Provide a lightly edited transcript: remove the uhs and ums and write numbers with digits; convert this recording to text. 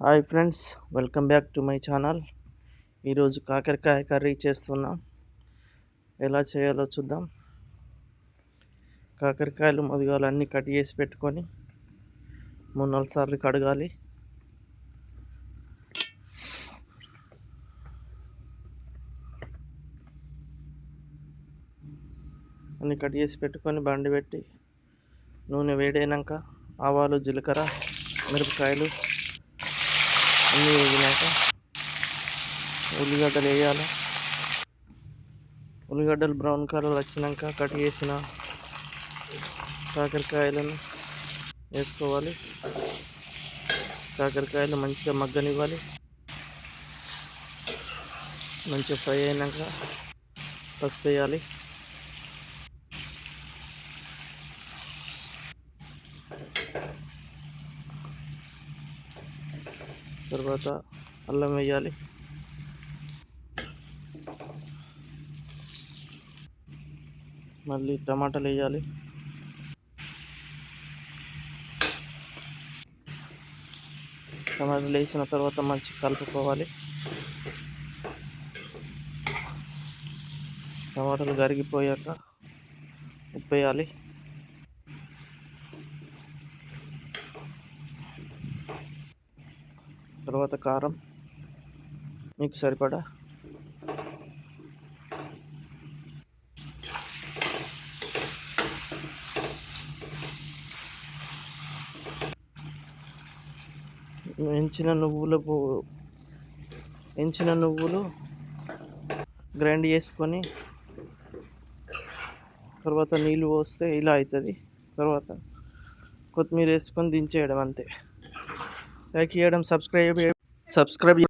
Hi friends, welcome back to my channel. ఈరోజు కాకరకాయ curry చేస్తున్నాం. ఎలా చేయాలో చూద్దాం. కాకరకాయలు మొదగాలు అన్నీ కట్ చేసి పెట్టుకొని 3-4 సార్లు కడగాలి. అన్నీ కట్ చేసి పెట్టుకొని బండి పెట్టి నూనె వేడైనాక ఆవాలు, జీలకర్ర, మిరపకాయలు అన్నీ వేగినాక ఉల్లిగడ్డలు వేయాలి. ఉల్లిగడ్డలు బ్రౌన్ కలర్ వచ్చినాక కట్ చేసిన కాకరకాయలను వేసుకోవాలి. కాకరకాయలు మంచిగా మగ్గనివ్వాలి. మంచిగా ఫ్రై అయినాక పసుపు వేయాలి. తర్వాత అల్లం వేయాలి. మళ్ళీ టమాటాలు వేయాలి. టమాటాలు వేసిన తర్వాత మంచిగా కలుపుకోవాలి. టమాటాలు కరిగిపోయాక ఉప్పు వేయాలి. తర్వాత కారం మీకు సరిపడా, ఎంచిన నువ్వులు గ్రైండ్ చేసుకొని తర్వాత నీళ్ళు పోస్తే ఇలా అవుతుంది. తర్వాత కొత్తిమీర వేసుకొని దించేయడం అంతే. లైక్ చేయడం, సబ్స్క్రైబ్